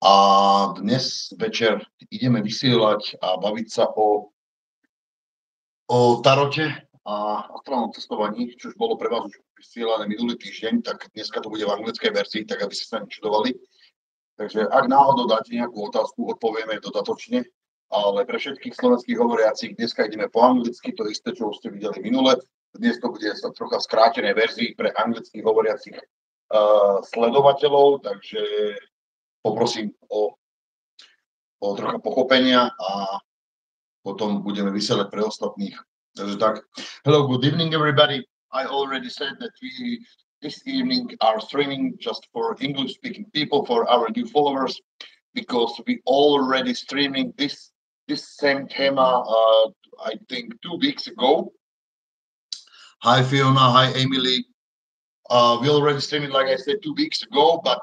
A dnes večer ideme vysielať a baviť sa o tarote a astrálnom cestovaní, čo už bolo pre vás už vysielané minulý týždeň, tak dneska to bude v anglickej verzii, tak aby ste sa nečudovali. Takže ak náhodou dáte nejakú otázku, odpovieme dodatočne, ale pre všetkých slovenských hovoriacich dneska ideme po anglicky, to isté, čo už ste videli minule. Dnes to bude sa trocha v skrátenej verzii pre anglických hovoriacich sledovateľov, takže poprosím o trocha pochopenia a potom budeme vysielať pre ostatných. Takže tak. Hello, good evening everybody. I already said that we this evening are streaming just for English speaking people, for our new followers, because we already streaming this same tema I think 2 weeks ago. Hi Fiona, hi Emily. We already streamed it, like I said, 2 weeks ago, but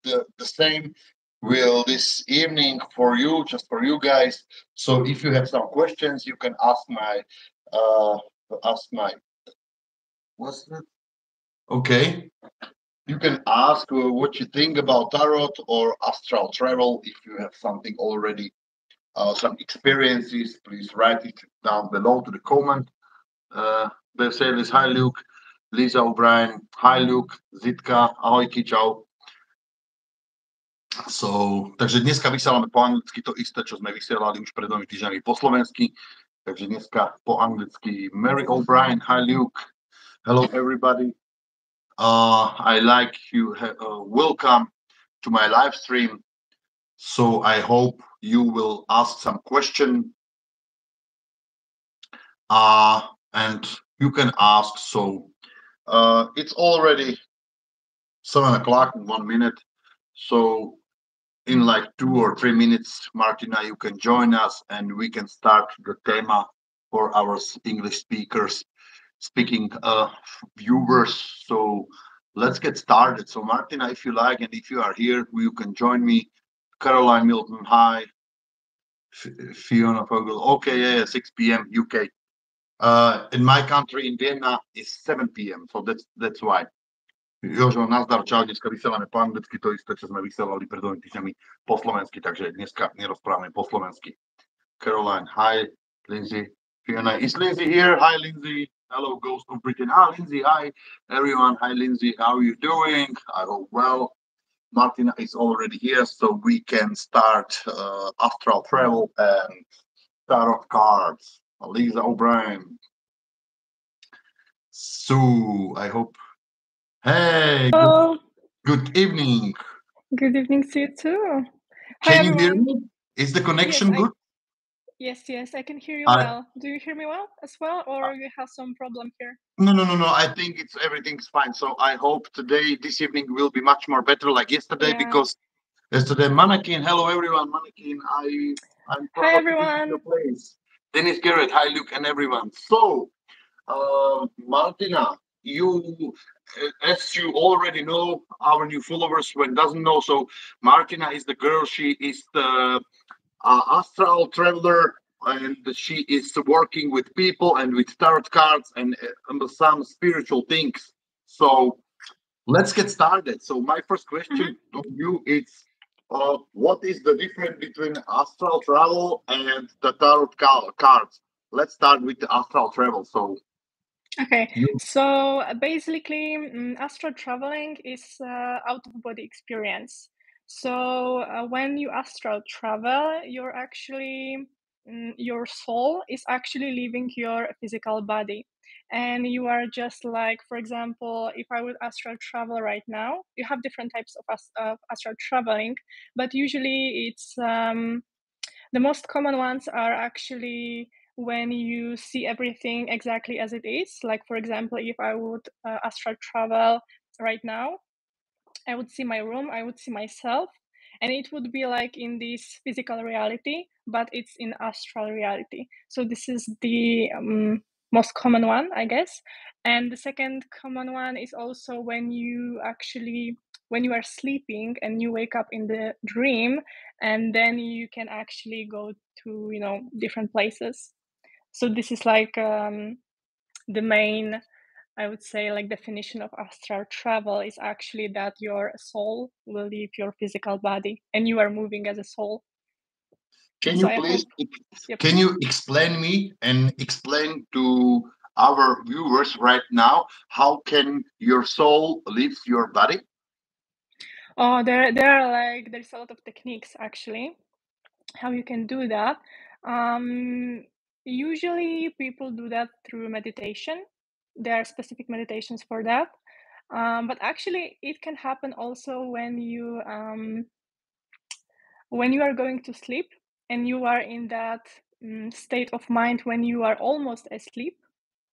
the same will this evening for you, just for you guys. So if you have some questions, you can ask my what's that? Okay. You can ask what you think about tarot or astral travel. If you have something already, some experiences, please write it down below to the comment. They say this, hi Luke, Lisa O'Brien, hi Luke, Zitka, ahojky, čau. Takže dneska vysielame po anglicky to isté, čo sme vysielali už pred 2 týždňami po slovensky. Takže dneska po anglicky Mary O'Brien, hi Luke, hello everybody. I like you, welcome to my live stream. So I hope you will ask some question. And you can ask, so it's already 7 o'clock in 1 minute. So in like 2 or 3 minutes, Martina, you can join us and we can start the tema for our English speaking viewers. So let's get started. So Martina, if you like, and if you are here, you can join me. Caroline Milton, hi. Fiona Fogel, okay, yeah, 6 p.m. UK. In my country, in Vienna, is 7 p.m. So that's why. Jožo, nazdar, čau, dneska vysielame po anglicky, to isté, čo sme vysielali pred 2 týždňami po slovensky, takže dneska nerozprávame po slovensky. Caroline, hi, Lindsay, Fiona, is Lindsay here? Hi, Lindsay. Hello, Ghost of Britain. Lindsay, hi, everyone. Hi, Lindsay, how are you doing? I hope well. Martina is already here, so we can start astral travel and tarot cards. Lisa O'Brien. So, I hope. Hey, good evening. Good evening to you too. Can you hear me? Is the connection good? Yes, I can hear you well. Do you hear me well as well, or you have some problem here? No. I think everything's fine. So I hope this evening will be much more better like yesterday, because yesterday, Mannequin. Hello everyone, Mannequin. I'm proud hi everyone. Your place. Dennis Garrett, hi Luke and everyone. So, Martina, you, as you already know, our new followers, when doesn't know, so Martina is the girl. She is the astral traveler, and she is working with people and with tarot cards and some spiritual things. So let's get started. So my first question to you is, what is the difference between astral travel and the tarot cards? Let's start with the astral travel. So okay, so basically astral traveling is out-of-body experience. So when you astral travel, you're actually your soul is actually leaving your physical body, and you are just like, for example, if I would astral travel right now, you have different types of astral traveling, but usually it's the most common ones are actually when you see everything exactly as it is. Like, for example, if I would astral travel right now, I would see my room, I would see myself, and it would be like in this physical reality, but it's in astral reality. So this is the most common one, I guess. And the second common one is also when you are sleeping and you wake up in the dream, and then you can actually go to different places. So this is like the main I would say, like, definition of astral travel is actually that your soul will leave your physical body and you are moving as a soul. Can So you I please hope, yep. can you explain me and explain to our viewers right now how can your soul leave your body? Oh, there are like there's a lot of techniques actually how you can do that. Usually people do that through meditation. There are specific meditations for that. But actually, it can happen also when you are going to sleep and you are in that state of mind when you are almost asleep,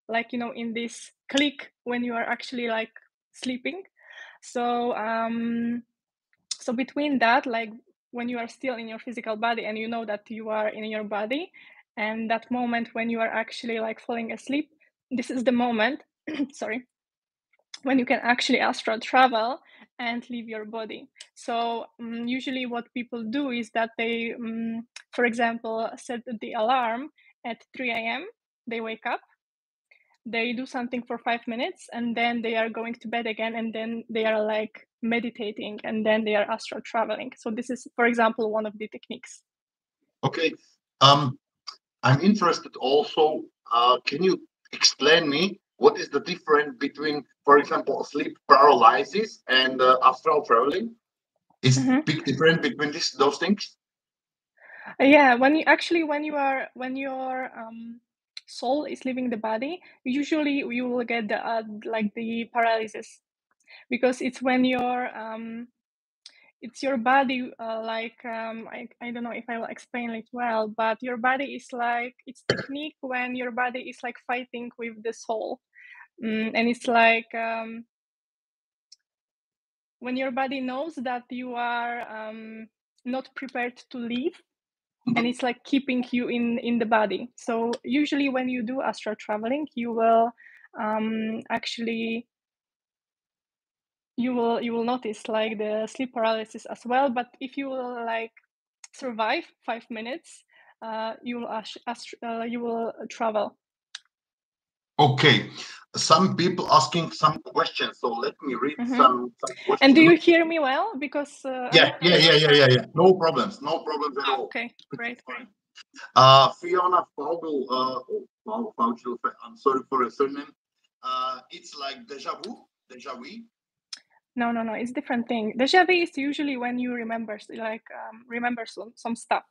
like in this click when you are actually like sleeping. So so between that, like when you are still in your physical body and you know that you are in your body, and that moment when you are actually like falling asleep, this is the moment sorry, when you can actually astral travel and leave your body. So usually what people do is that they for example set the alarm at 3 a.m. They wake up, they do something for 5 minutes, and then they are going to bed again, and then they are like meditating, and then they are astral traveling. So this is, for example, one of the techniques. Okay. I'm interested also. Can you explain me what is the difference between, for example, sleep paralysis and astral traveling? Is Mhm. big difference between those things? Yeah, when your soul is leaving the body, usually you will get the like the paralysis, because it's your body, I don't know if I will explain it well, but your body is like, it's technique when your body is like fighting with the soul. And it's like when your body knows that you are not prepared to leave, and it's like keeping you in the body. So usually when you do astral traveling, you will actually you will notice like the sleep paralysis as well. But if you will like survive 5 minutes, you will travel. Okay. Some people asking some questions, so let me read Hmm. some And do questions. you hear me well? Because Yeah, yeah, I'm yeah, not yeah, sure. yeah, yeah. No problems, no problems at all. Okay, It's great. fine. Fiona Fogel, Fogel, I'm sorry for your surname. It's like deja vu, deja vu. No, it's different thing. Deja vu is usually when you remember some stuff.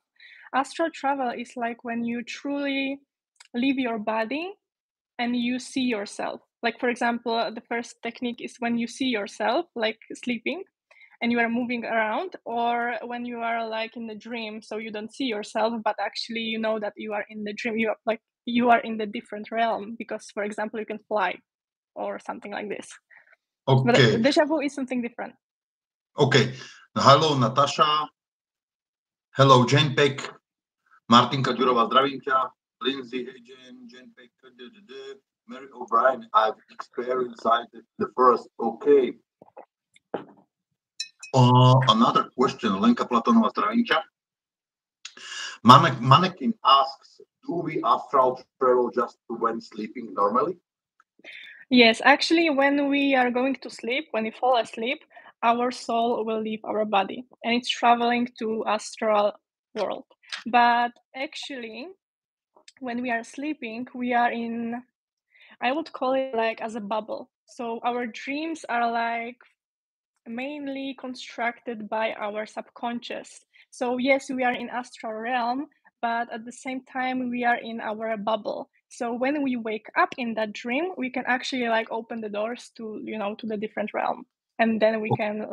Astral travel is like when you truly leave your body and you see yourself. Like, for example, the first technique is when you see yourself like sleeping and you are moving around, or when you are like in the dream, so you don't see yourself, but actually you know that you are in the dream. You are in the different realm because, for example, you can fly or something like this. But Okay, deja vu is something different. okay. Hello, Natasha. Hello, Jenpek. Martinka Ďurová, zdravím ťa. Lindsay, hey Jenpek, Mary O'Brien, I've experienced the first. Okay. Another question, Lenka Platonova, zdravím ťa. Mannequin asks, do we astral travel just when sleeping normally? Yes, actually, when we are going to sleep, when we fall asleep, our soul will leave our body and it's traveling to astral world. But actually, when we are sleeping, we are in, I would call it like as a bubble. So our dreams are like mainly constructed by our subconscious. So yes, we are in astral realm, but at the same time we are in our bubble. So when we wake up in that dream, we can actually like open the doors to to the different realm, and then we can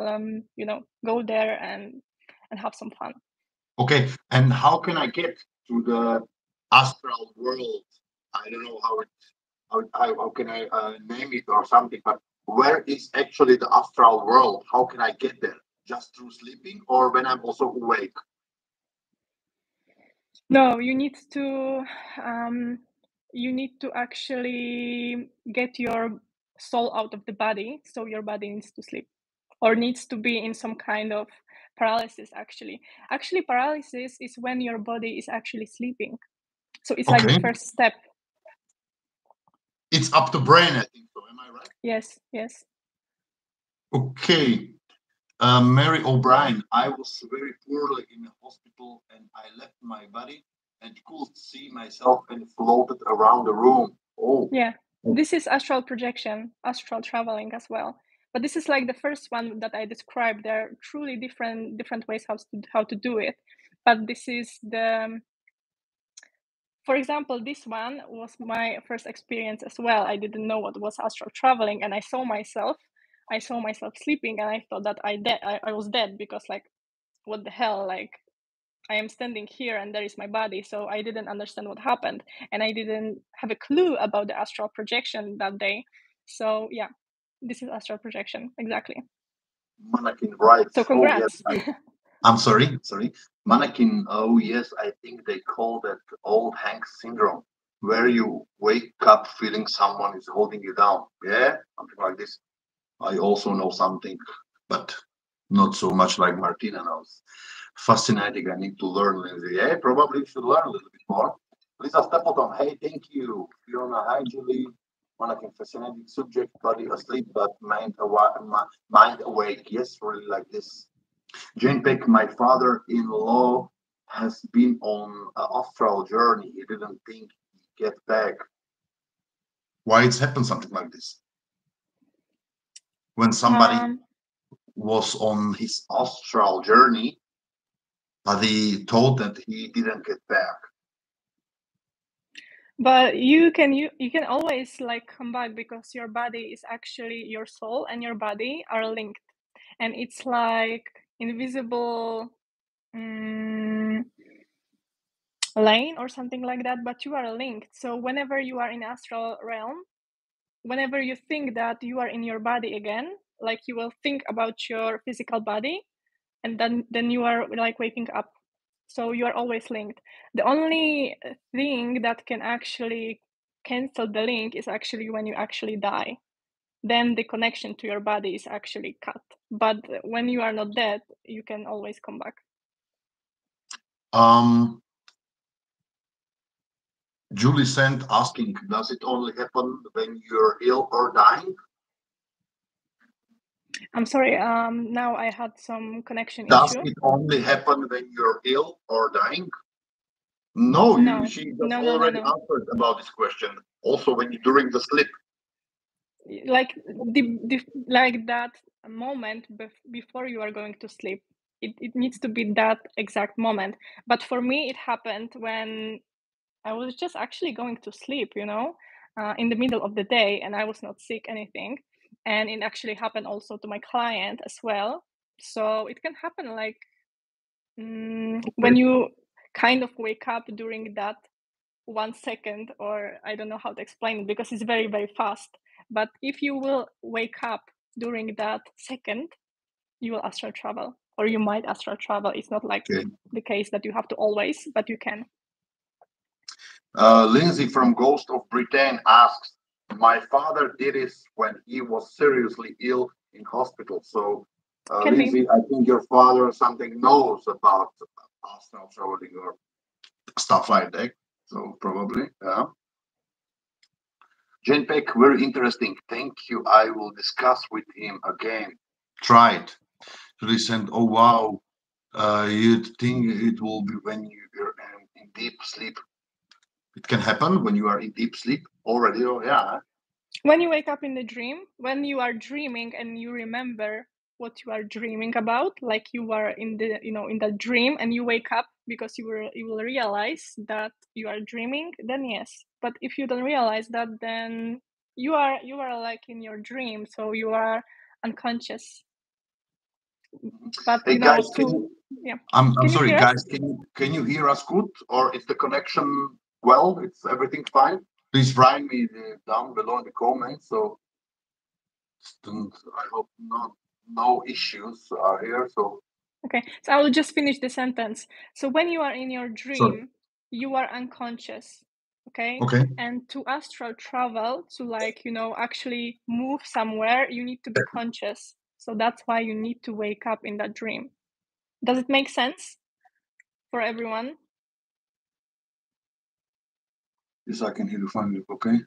go there and have some fun. Okay, and how can I get to the astral world? I don't know how can I name it or something, but where is actually the astral world? How can I get there? Just through sleeping or when I'm also awake? No, you need to actually get your soul out of the body, so your body needs to sleep or needs to be in some kind of paralysis. Actually paralysis is when your body is actually sleeping, so it's like the Okay, first step. It's up to brain, I think so. Am I right? Yes, yes. Okay. Mary O'Brien, I was very poorly in the hospital and I left my body and could see myself and floated around the room. Oh. Yeah. This is astral projection, astral traveling as well. But this is like the first one that I described. There are truly different ways how to do it. But this is the, for example, this one was my first experience as well. I didn't know what was astral traveling, and I saw myself sleeping, and I thought that I was dead, because like, what the hell, like, I am standing here and there is my body. So I didn't understand what happened, and I didn't have a clue about the astral projection that day. So yeah, this is astral projection, exactly. Mannequin, right? So Oh yes, congrats. I'm sorry. Mannequin. Oh yes, I think they call that old Hank syndrome, where you wake up feeling someone is holding you down. Yeah, something like this. I also know something, but not so much like Martina knows. Fascinating. I need to learn, Lindsay. Yeah, probably should learn a little bit more. Lisa Stapleton, hey, thank you. Fiona, hi, Julie. Mannequin, fascinating subject, body asleep, but mind awake. Yes, really like this. Jane Peck, my father-in-law, has been on an astral journey. He didn't think he'd get back. Why it's happened something like this? When somebody was on his astral journey, but he told that he didn't get back. But you can always like come back, because your body is actually, your soul and your body are linked, and it's like invisible lane or something like that, but you are linked. So whenever you are in astral realm, whenever you think that you are in your body again, like, you will think about your physical body, and then you are like waking up. So you are always linked. The only thing that can actually cancel the link is actually when you actually die. Then the connection to your body is actually cut. But when you are not dead, you can always come back. Julie sent asking, does it only happen when you're ill or dying? I'm sorry, now I had some connection Does issue. it only happen when you're ill or dying? No, she just already answered about this question. Also, when you during the sleep. Like like that moment before you are going to sleep. It needs to be that exact moment. But for me, it happened when I was just actually going to sleep, in the middle of the day, and I was not sick anything. And it actually happened also to my client as well. So it can happen like when you kind of wake up during that 1 second, or I don't know how to explain it, because it's very, very fast. But if you will wake up during that second, you will astral travel, or you might astral travel. It's not like the case that you have to always, but you can. Lindsay from Ghost of Britain asks, my father did this when he was seriously ill in hospital. So, Lindsay, I think your father or something knows about astral traveling or stuff like that. So probably, yeah. Jane Peck, very interesting. Thank you. I will discuss with him again. Try it. Listen. Oh wow. You'd think it will be when you're in deep sleep. It can happen when you are in deep sleep already. Oh yeah. When you wake up in the dream, when you are dreaming and you remember what you are dreaming about, like you are in the in that dream, and you wake up because you will realize that you are dreaming, then yes. But if you don't realize that, then you are like in your dream, so you are unconscious. But hey guys, yeah. I'm sorry guys, can you hear us good, or is the connection well? It's everything fine? Please write me down below in the comments. So I hope no issues are here. So okay, so I will just finish the sentence. So when you are in your dream, you are unconscious. Okay. And to astral travel, to actually move somewhere, you need to be conscious. So that's why you need to wake up in that dream. Does it make sense for everyone? Yes, I can hear you finally. Okay.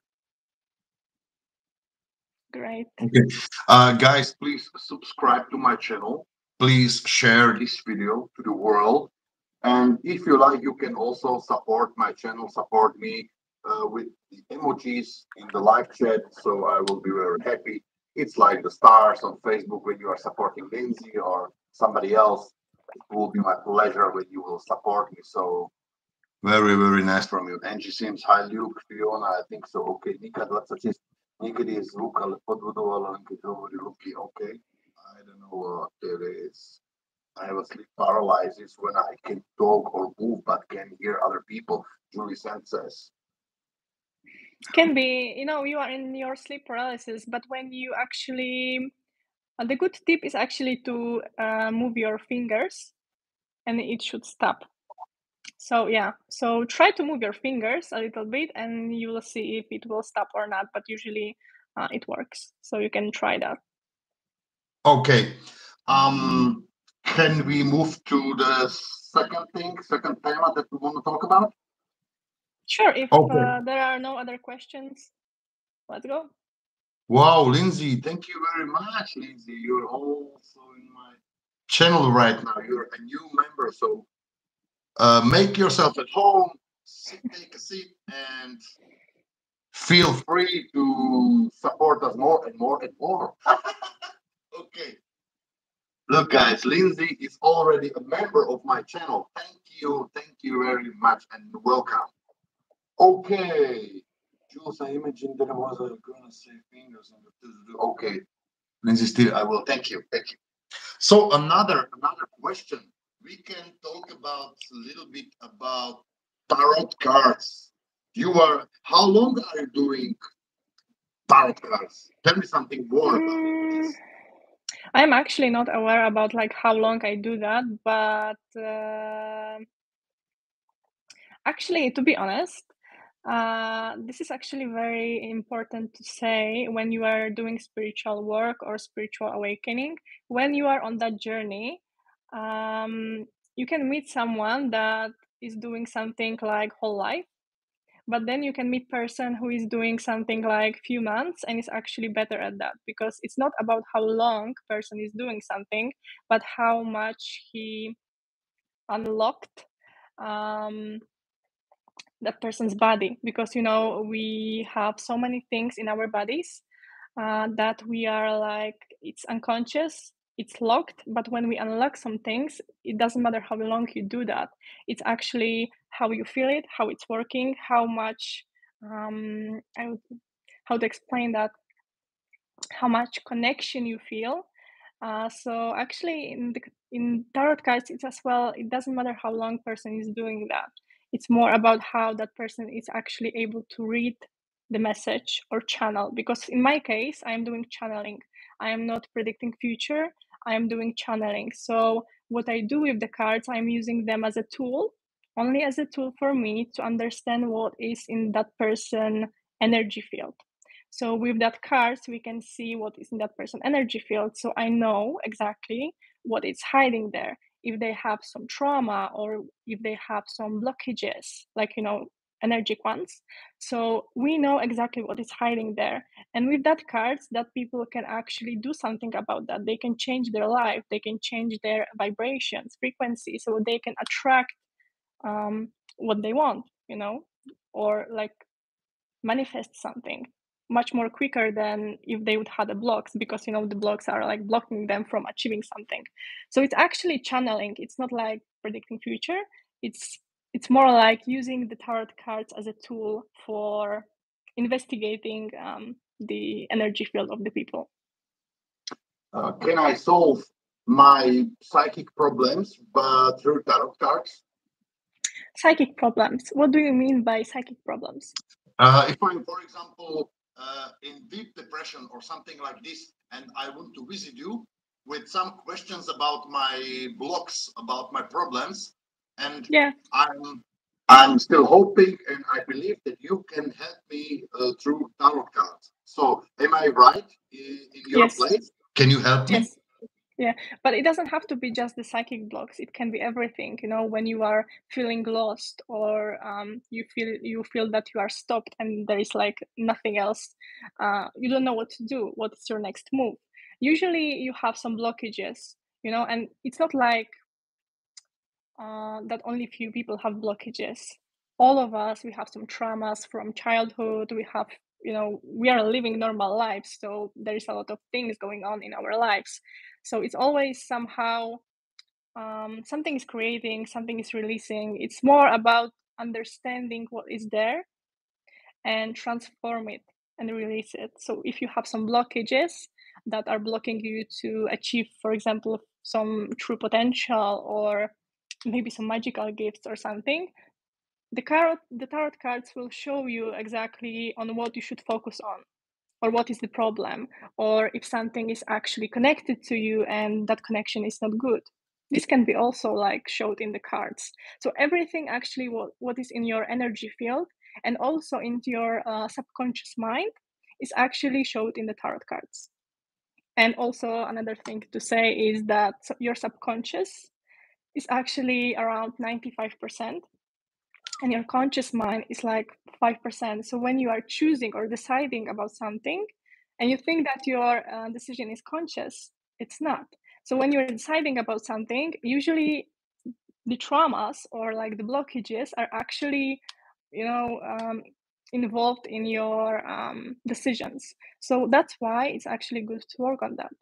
Great. Okay. Guys, please subscribe to my channel. Please share this video to the world. And if you like, you can also support my channel, support me with the emojis in the live chat. So I will be very happy. It's like the stars on Facebook when you are supporting Lindsay or somebody else. It will be my pleasure when you will support me. So very, very nice from you. Angie seems hi, Luke, Fiona, I think so. Okay, Nika 26. Někdy je zvuk, ale podvodovala, keď hovorí Luky, okay. I don't know what it is. I have a sleep paralysis when I can talk or move but can hear other people. Julie says. Can be, you are in your sleep paralysis, but when you actually, the good tip is actually to move your fingers, and it should stop. So yeah, so try to move your fingers a little bit, and you will see if it will stop or not. But usually, it works. So you can try that. Okay. Can we move to the second tema that we want to talk about? Sure. If there are no other questions, let's go. Wow, Lindsay, thank you very much, Lindsay. You're also in my channel right now. You're a new member, so make yourself at home, take a seat, and feel free to support us more and more and more. Okay. Look, guys, Lindsay is already a member of my channel. Thank you very much, and welcome. Okay. Jules, I imagined that I was gonna say fingers. Okay, Lindsay, still, I will. Thank you. So another question. We can talk about a little bit about tarot cards. How long are you doing tarot cards? Tell me something more about this. I'm actually not aware about like how long I do that, but actually, to be honest, this is actually very important to say when you are doing spiritual work or spiritual awakening. When you are on that journey, you can meet someone that is doing something like whole life, but then you can meet person who is doing something like few months and is actually better at that, because it's not about how long person is doing something, but how much he unlocked that person's body. Because we have so many things in our bodies that we are like, it's unconscious, it's locked, but when we unlock some things, it doesn't matter how long you do that. It's actually how you feel it, how it's working, how much how to explain that, how much connection you feel. So actually in tarot cards, it's as well, it doesn't matter how long person is doing that. It's more about how that person is actually able to read the message or channel. Because in my case, I am doing channeling. I am not predicting future. I am doing channeling. So what I do with the cards, I'm using them as a tool, only as a tool for me to understand what is in that person energy field. So with that cards, we can see what is in that person energy field. So I know exactly what is hiding there. If they have some trauma or if they have some blockages, like, energetic ones. So we know exactly what is hiding there. And with that cards, that people can actually do something about that. They can change their life. They can change their vibrations, frequency, so they can attract what they want, or like manifest something much more quicker than if they would have the blocks, because the blocks are like blocking them from achieving something. So it's actually channeling. It's not like predicting future. It's more like using the tarot cards as a tool for investigating the energy field of the people. Can I solve my psychic problems but through tarot cards? Psychic problems. What do you mean by psychic problems? If I'm, for example, in deep depression or something like this, and I want to visit you with some questions about my blocks, about my problems, and yeah, I'm still hoping and I believe that you can help me through tarot cards. So, am I right in your yes. place? Can you help me? Yeah, but it doesn't have to be just the psychic blocks. It can be everything. You know, when you are feeling lost, or you feel that you are stopped and there is like nothing else. You don't know what to do. What's your next move? Usually, you have some blockages. You know, and it's not like that only few people have blockages. All of us, we have some traumas from childhood. We have, you know, we are living normal lives, so there is a lot of things going on in our lives. So it's always somehow something is creating, something is releasing. It's more about understanding what is there and transform it and release it. So if you have some blockages that are blocking you to achieve, for example, some true potential or maybe some magical gifts or something, the tarot cards will show you exactly on what you should focus on, or what is the problem, or if something is actually connected to you and that connection is not good. This can be also like showed in the cards. So everything actually what is in your energy field and also into your subconscious mind is actually showed in the tarot cards. And also another thing to say is that your subconscious is actually around 95%, and your conscious mind is like 5%. So when you are choosing or deciding about something and you think that your decision is conscious, it's not. So when you're deciding about something, usually the traumas or like the blockages are actually, you know, involved in your decisions. So that's why it's actually good to work on that.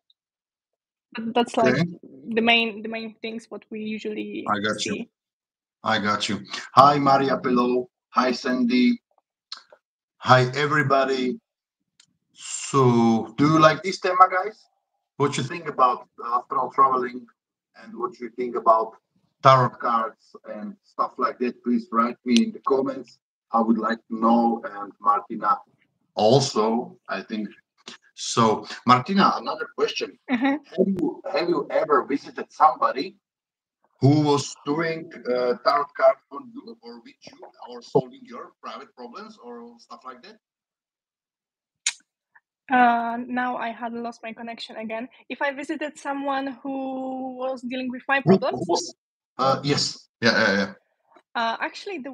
But that's like Okay, the main things what we usually I got you. see. I got you. Hi, Maria Pillow. Hi, Sandy. Hi, everybody. So, do you like this tema, guys? What you think about astral traveling and what you think about tarot cards and stuff like that? Please write me in the comments. I would like to know. And Martina, also, I think so. Martina, another question: Uh-huh. Have you ever visited somebody who was doing tarot cards on you or with you or solving your private problems or stuff like that? Now I had lost my connection again. If I visited someone who was dealing with my Who problems, was? Yes. Yeah. actually,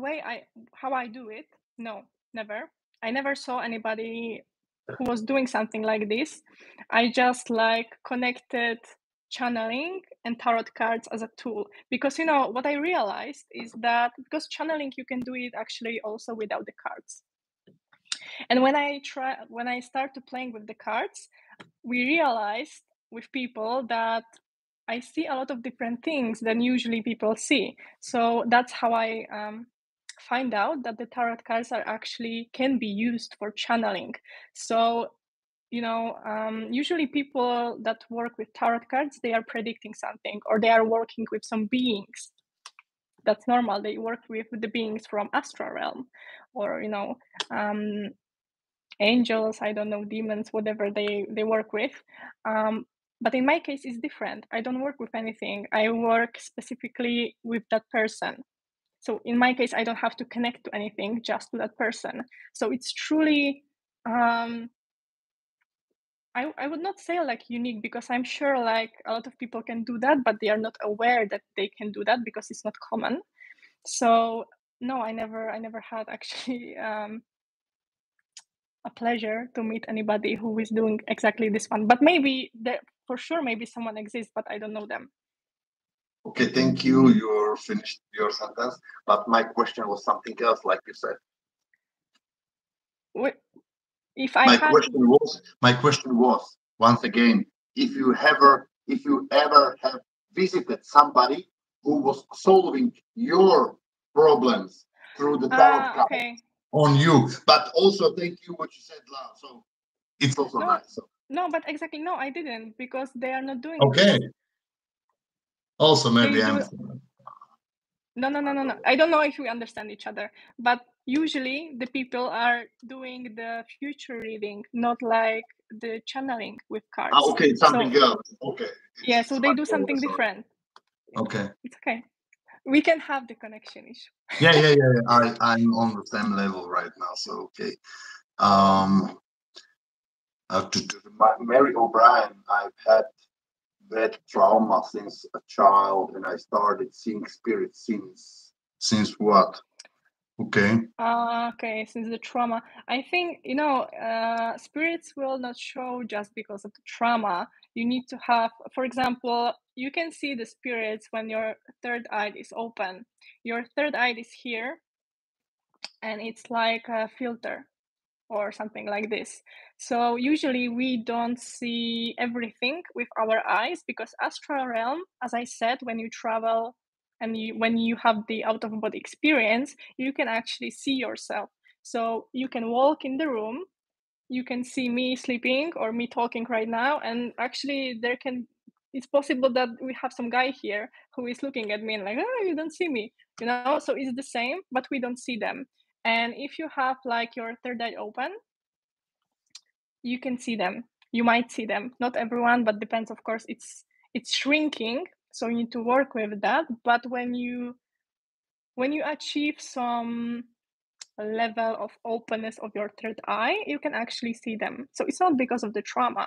how I do it, no, never. I never saw anybody who was doing something like this. I just like connected channeling and tarot cards as a tool, because you know what I realized is that because channeling you can do it actually also without the cards. And when I started playing with the cards, we realized with people that I see a lot of different things than usually people see. So that's how I find out that the tarot cards are actually can be used for channeling. So you know, usually people that work with tarot cards, they are predicting something or they are working with some beings. That's normal. They work with the beings from astral realm, or you know, angels, I don't know, demons, whatever they work with. But in my case it's different. I don't work with anything. I work specifically with that person. So in my case I don't have to connect to anything, just to that person. So it's truly I would not say like unique, because I'm sure like a lot of people can do that, but they are not aware that they can do that because it's not common. So no, I never had actually a pleasure to meet anybody who is doing exactly this one. But maybe there, for sure, maybe someone exists, but I don't know them. Okay, thank you. You're finished your sentence, but my question was something else, like you said. If I My had, question was once again, if you ever have visited somebody who was solving your problems through the tarot card okay, on you. But also thank you what you said, Lau. So it's also no, nice. So, no, but exactly, no, I didn't, because they are not doing okay. this. Also, They maybe I'm. do. No. I don't know if we understand each other, but usually the people are doing the future reading, not like the channeling with cards. Okay, it's So something else. Okay, yeah, it's so they much do better. something Sorry. different. Okay. It's okay. We can have the connection issue. Yeah. I'm on the same level right now. So okay. To Mary O'Brien, I've had bad trauma since a child, and I started seeing spirits since what? Okay. Okay, since the trauma, I think, spirits will not show just because of the trauma. You need to have, for example, you can see the spirits when your third eye is open. Your third eye is here, and it's like a filter or something like this. So usually we don't see everything with our eyes, because astral realm, as I said, when you travel and when you have the out of body experience, you can actually see yourself. So you can walk in the room, you can see me sleeping or me talking right now, and actually it's possible that we have some guy here who is looking at me and like, oh, you don't see me, so it's the same, but we don't see them. And if you have like your third eye open, you can see them. You might see them. Not everyone, but depends, of course. It's shrinking, so you need to work with that. But when you achieve some level of openness of your third eye, you can actually see them. So it's not because of the trauma,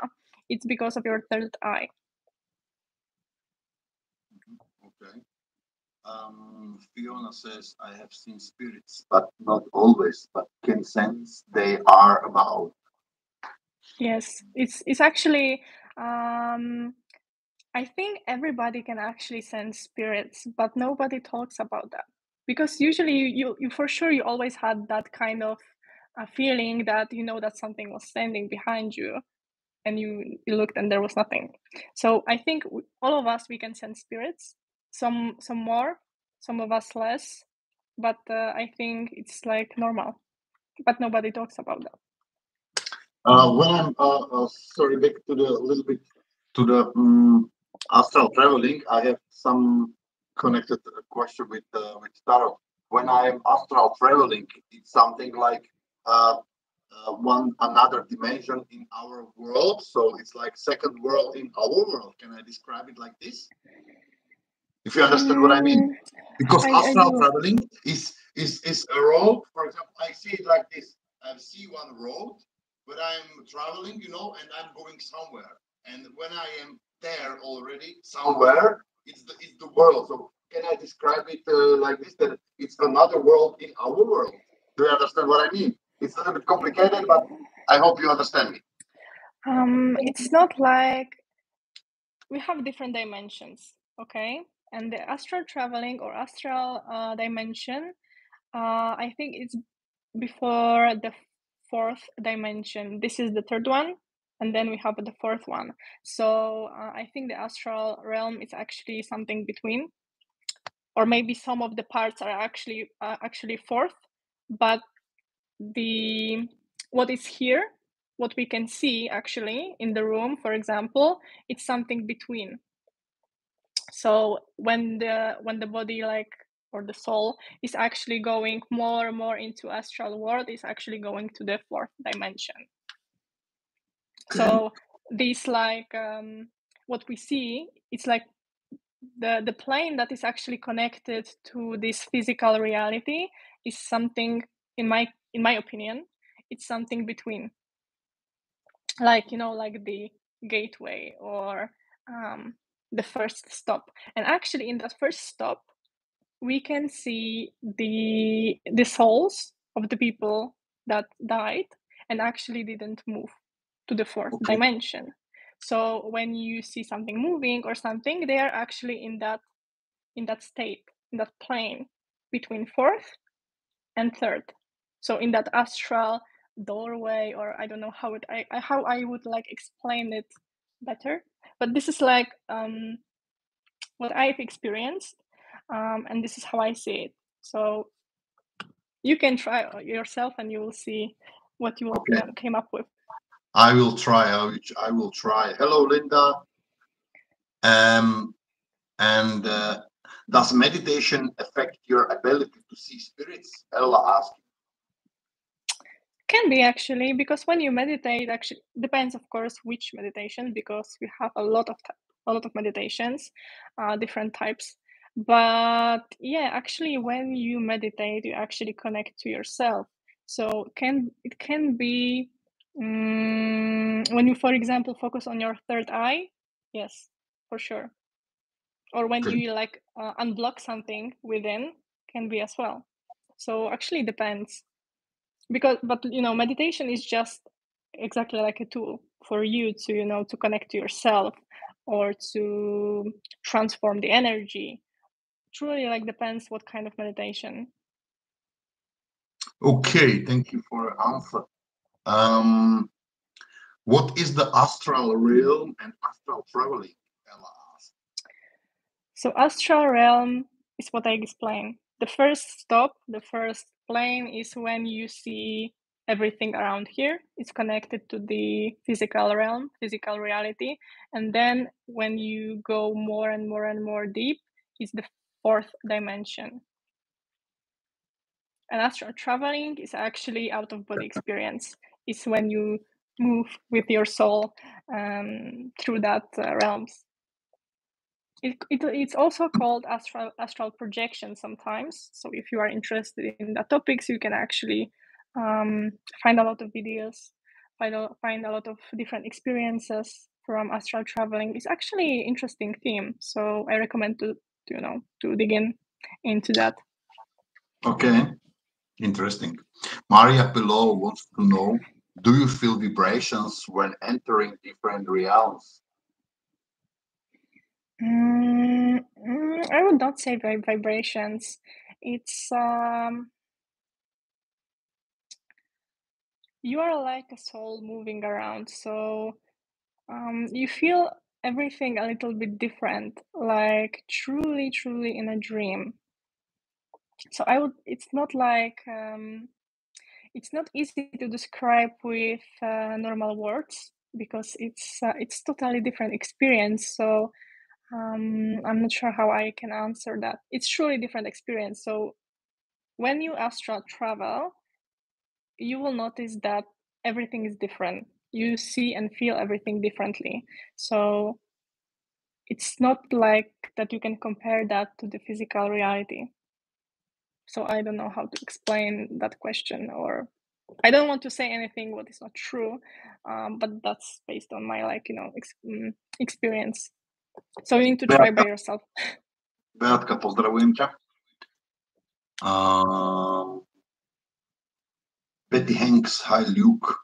it's because of your third eye. Okay. Fiona says, I have seen spirits, but not always, but can sense they are about. Yes, it's actually I think everybody can actually sense spirits, but nobody talks about that, because usually you for sure you always had that kind of feeling that that something was standing behind you, and you looked and there was nothing. So I think all of us, we can sense spirits. Some more, some of us less, but I think it's like normal, but nobody talks about that. When I'm sorry, back to the little bit to the astral traveling, I have some connected question with tarot. When I'm astral traveling, it's something like uh, one another dimension in our world. So it's like second world in our world. Can I describe it like this? If you understand what I mean, because I astral do. traveling is a road. For example, I see it like this. I see one road, but I'm traveling, and I'm going somewhere. And when I am there already somewhere, it's the world. So can I describe it like this? That it's another world in our world. Do you understand what I mean? It's a little bit complicated, but I hope you understand me. It's not like we have different dimensions, okay? And the astral traveling or astral dimension, I think it's before the fourth dimension. This is the third one, and then we have the fourth one. So I think the astral realm is actually something between, or maybe some of the parts are actually fourth, but the what is here, what we can see actually in the room, for example, it's something between. So when the body, like, or the soul is actually going more and more into astral world, is actually going to the fourth dimension. Okay. So this, like, what we see, it's like the plane that is actually connected to this physical reality is something, in my opinion, it's something between, like, like the gateway, or the first stop. And actually in that first stop, we can see the souls of the people that died and actually didn't move to the fourth Okay. dimension. So when you see something moving or something, they are actually in that state, in that plane between fourth and third. So in that astral doorway, or I don't know how I would like explain it better, but this is like what I've experienced, and this is how I see it. So you can try yourself, and you will see what you Okay. came up with. I will try. I will try. Hello, Linda. And does meditation affect your ability to see spirits? Ella asked. Can be, actually, because when you meditate, actually depends, of course, which meditation, because we have a lot of meditations, different types. But yeah, actually, when you meditate, you actually connect to yourself. So it can be when you, for example, focus on your third eye. Yes, for sure. Or when you like unblock something within, can be as well. So actually it depends. But meditation is just exactly like a tool for you to to connect to yourself or to transform the energy. Truly, like, depends what kind of meditation. Okay, thank you for your answer. What is the astral realm and astral traveling? Ella asked. So astral realm is what I explained. The first stop, the first plane is when you see everything around here. It's connected to the physical realm, physical reality. And then when you go more and more and more deep, is the fourth dimension. And astral traveling is actually out of body experience. It's when you move with your soul through that realms. It's also called astral projection sometimes. So if you are interested in the topics, you can actually find a lot of videos, find a lot of different experiences from astral traveling. It's actually an interesting theme. So I recommend to dig into that. Okay, interesting. Maria below wants to know, do you feel vibrations when entering different realms? I would not say vibrations. It's you are like a soul moving around, so you feel everything a little bit different, like truly in a dream. So it's not like it's not easy to describe with normal words because it's totally different experience. So I'm not sure how I can answer that. It's truly different experience. So when you astral travel, you will notice that everything is different. You see and feel everything differently. So it's not like that you can compare that to the physical reality. So I don't know how to explain that question, or I don't want to say anything what is not true, but that's based on my experience. So you need to try by yourself. Beatka, pozdravujem ťa. Betty Hanks, hi Luke.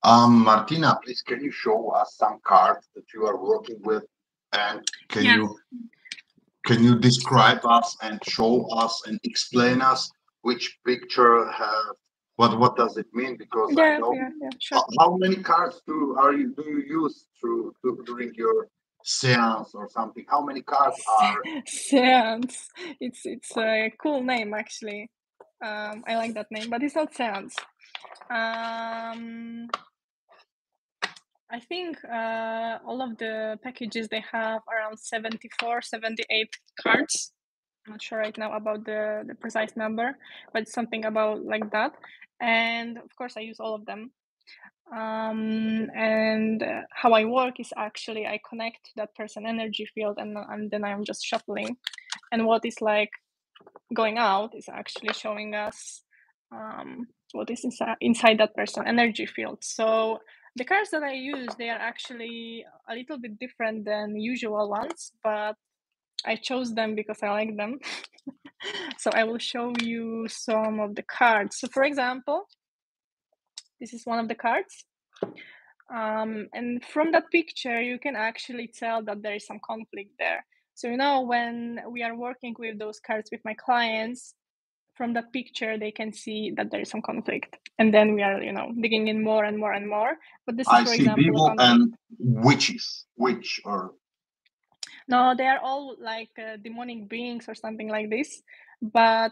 Martina, please can you show us some cards that you are working with, and can you describe us and show us and explain us which picture have what does it mean? Because I know sure. how many cards do you use during your seance or something? How many cards are seance? It's a cool name actually. I like that name, but it's not seance. I think all of the packages, they have around 74, 78 cards. I'm not sure right now about the precise number, but it's something about like that. And of course, I use all of them. And how I work is actually I connect to that person energy field, and then I'm just shuffling. And what is like going out is actually showing us what is inside that person energy field. So the cards that I use, they are actually a little bit different than usual ones, but I chose them because I like them. So I will show you some of the cards. So for example, this is one of the cards. And from that picture, you can actually tell that there is some conflict there. So, when we are working with those cards with my clients, from that picture, they can see that there is some conflict. And then we are, digging in more and more and more. But this is, for example, devil and witches, witch or... No, they are all like demonic beings or something like this. But,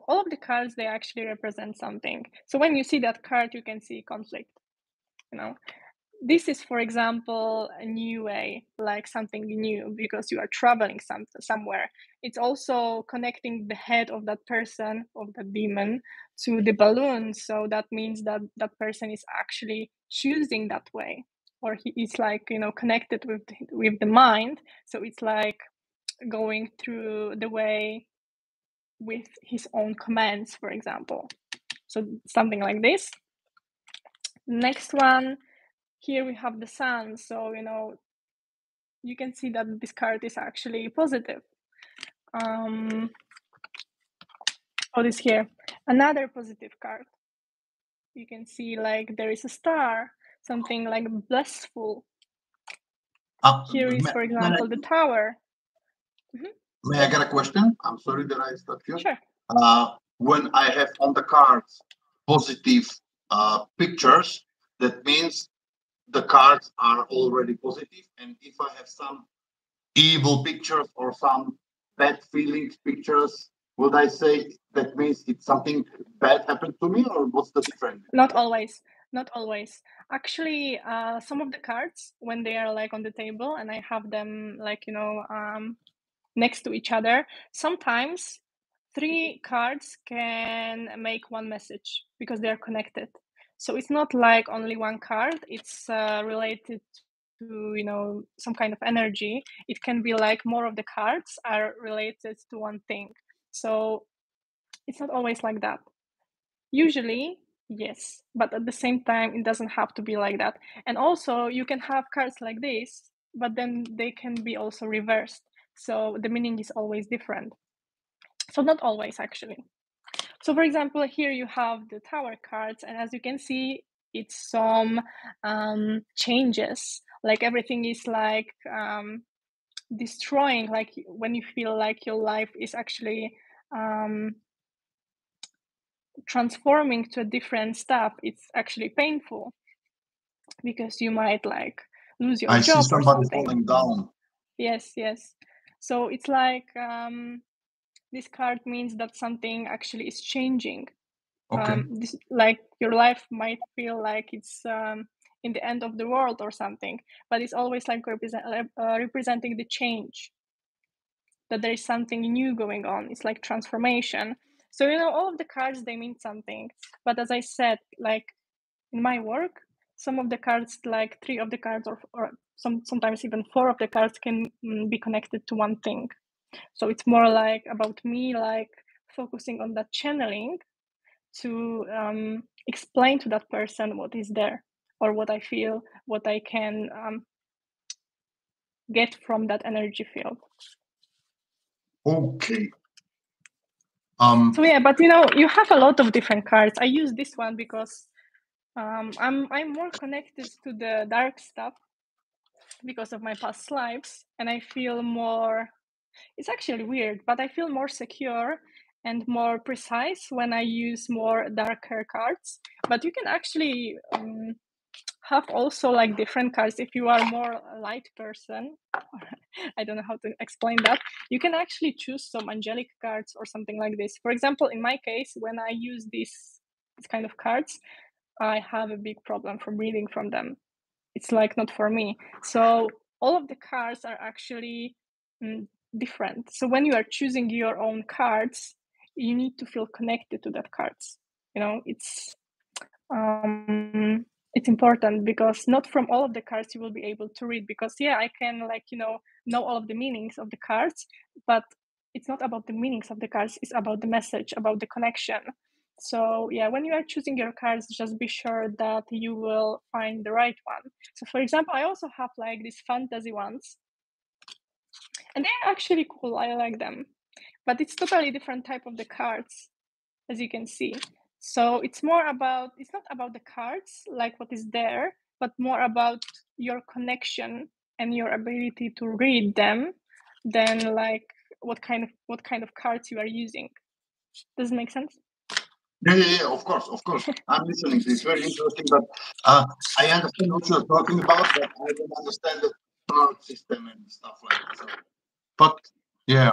all of the cards, they actually represent something. So when you see that card, you can see conflict, This is, for example, a new way, like something new, because you are traveling somewhere. It's also connecting the head of that person, of the demon, to the balloon. So that means that that person is actually choosing that way, or he is like, connected with the mind. So it's like going through the way with his own commands, for example. So something like this. Next one. Here we have the sun. So, you can see that this card is actually positive. What is here? Another positive card. You can see like there is a star, something like blissful. Here is, for example, the tower. May I get a question? I'm sorry that I stopped you. Sure. When I have on the cards positive pictures, that means the cards are already positive. And if I have some evil pictures or some bad feelings pictures, would I say that means it's something bad happened to me, or what's the difference? Not always. Not always. Actually, some of the cards, when they are like on the table and I have them like, next to each other, sometimes 3 cards can make one message because they are connected. So it's not like only one card, it's related to some kind of energy. It can be like more of the cards are related to one thing. So it's not always like that. Usually, yes, but at the same time, it doesn't have to be like that. And also, you can have cards like this, but then they can be also reversed. So the meaning is always different. So not always, actually. So for example, here you have the tower cards, and as you can see, it's some changes. Like everything is like destroying, like when you feel like your life is actually transforming to a different stuff, it's actually painful because you might like lose your I see job or somebody something. falling down. Yes. So it's like this card means that something actually is changing. Okay. Like your life might feel like it's in the end of the world or something, but it's always like representing the change, that there is something new going on. It's like transformation. So all of the cards, they mean something, but as I said, like in my work, some of the cards, like 3 of the cards or sometimes even 4 of the cards can be connected to one thing. So it's more like about me, like focusing on that channeling to explain to that person what is there or what I feel, what I can get from that energy field. Okay. So yeah, but you have a lot of different cards. I use this one because I'm more connected to the dark stuff because of my past lives, and I feel more. It's actually weird, but I feel more secure and more precise when I use more darker cards. But you can actually have also like different cards if you are more a light person. I don't know how to explain that. You can actually choose some angelic cards or something like this. For example, in my case, when I use this kind of cards, I have a big problem from reading from them. It's like not for me. So all of the cards are actually different. So when you are choosing your own cards, you need to feel connected to that cards. It's important because not from all of the cards you will be able to read, because I can know all of the meanings of the cards, but it's not about the meanings of the cards, it's about the message, about the connection. So when you are choosing your cards, just be sure that you will find the right one. So for example, I also have like these fantasy ones, and they're actually cool. I like them, but it's totally different type of the cards, as you can see. So it's not about the cards, like what is there, but more about your connection and your ability to read them than like what kind of cards you are using. Does it make sense? Yeah, of course. I'm listening. It's very interesting, but I understand what you're talking about, but I don't understand the card system and stuff like that. So, but yeah,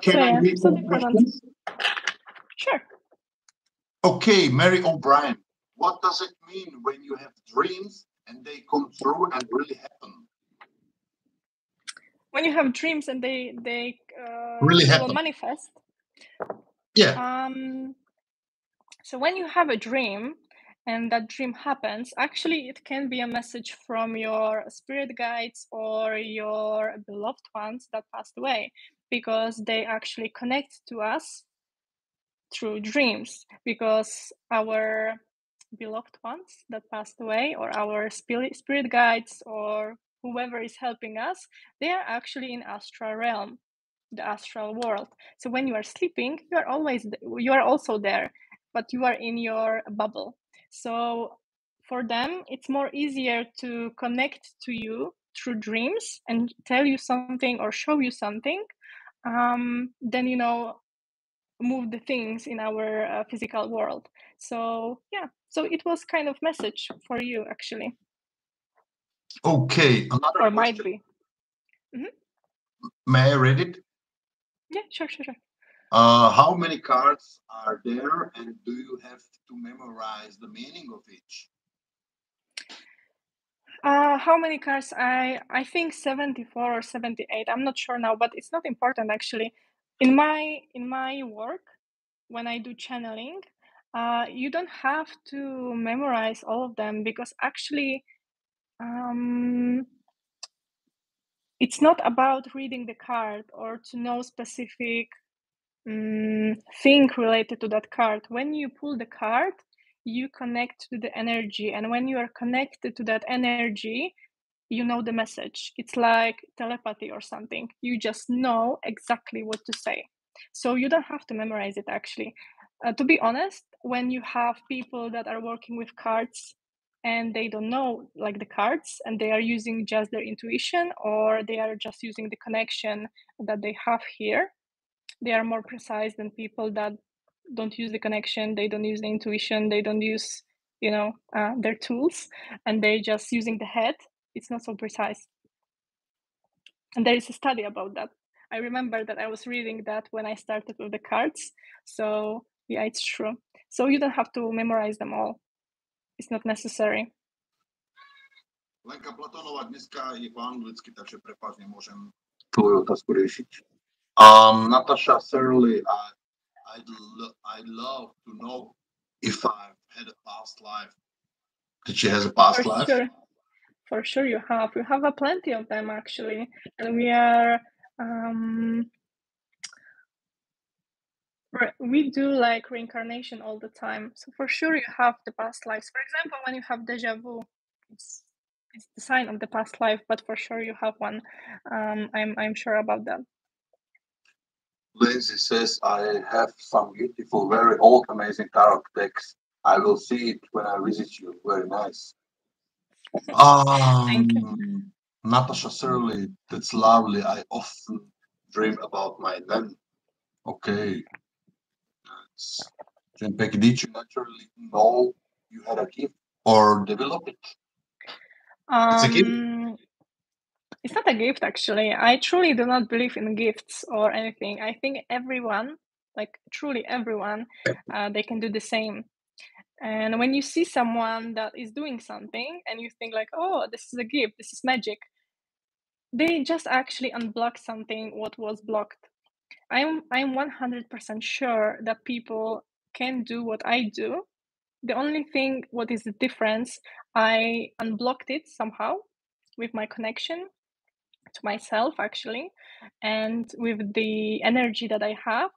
can I read some questions? Sure. Okay, Mary O'Brien, what does it mean when you have dreams and they come true and really happen? When you have dreams and they Really will happen? manifest. Yeah. So when you have a dream and that dream happens, actually it can be a message from your spirit guides or your beloved ones that passed away, because they actually connect to us through dreams, because our beloved ones that passed away or our spirit guides or whoever is helping us, they are actually in astral realm, the astral world. So when you are sleeping, you are also there, but you are in your bubble. So for them, it's more easier to connect to you through dreams and tell you something or show you something, than move the things in our physical world. So yeah, so it was kind of message for you actually, Okay, another or might question. be. Hmm. May I read it? Yeah, sure. How many cards are there, and do you have to memorize the meaning of each? How many cards? I think 74 or 78. I'm not sure now, but it's not important actually. In my work, when I do channeling, you don't have to memorize all of them, because actually, um, it's not about reading the card or to know specific thing related to that card. When you pull the card, you connect to the energy, and when you are connected to that energy, you know the message. It's like telepathy or something. You just know exactly what to say. So you don't have to memorize it actually. To be honest, when you have people that are working with cards and they don't know like the cards, and they are using just their intuition, or they are just using the connection that they have here, they are more precise than people that don't use the connection, they don't use the intuition, they don't use their tools, and they just using the head. It's not so precise, and there is a study about that. I remember that I was reading that when I started with the cards. So yeah, it's true. So you don't have to memorize them all. It's not necessary. Lenka Platonová dneska je po anglicky, takže prepáč, nemôžem tvoju otázku riešiť. Natasha Surly, I'd love to know if I've had a past life. Did she has a past For life? sure. For sure you have. You have a plenty of them actually. And we do like reincarnation all the time. So for sure you have the past lives. For example, when you have deja vu, it's the sign of the past life, but for sure you have one. I'm sure about that. Lindsay says, I have some beautiful, very old, amazing tarot decks. I will see it when I visit you. Very nice. Thank you. Natasha Surly, that's lovely. I often dream about my nan. Okay. Jane Becky, did you naturally know you had a gift or develop it? It's a gift. It's not a gift actually. I truly do not believe in gifts or anything. I think everyone, like truly everyone, they can do the same. And when you see someone that is doing something and you think like, oh, this is a gift, this is magic, they just actually unblock something what was blocked. I'm 100% sure that people can do what I do. The only thing what is the difference, I unblocked it somehow with my connection to myself actually, and with the energy that I have,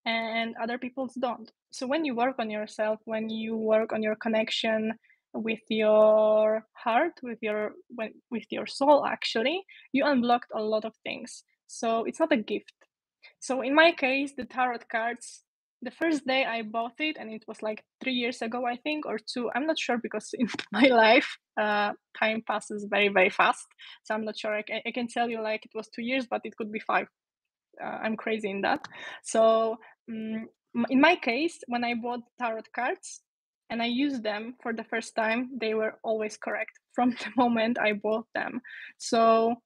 and other people's don't. So when you work on yourself, when you work on your connection with your heart, with your soul actually, you unblocked a lot of things. So it's not a gift. So in my case, the tarot cards, the first day I bought it, and it was like 3 years ago, I think, or two. I'm not sure, because in my life, time passes very, very fast. So I'm not sure. I can tell you like it was 2 years, but it could be 5. I'm crazy in that. So in my case, when I bought tarot cards and I used them for the first time, they were always correct from the moment I bought them. So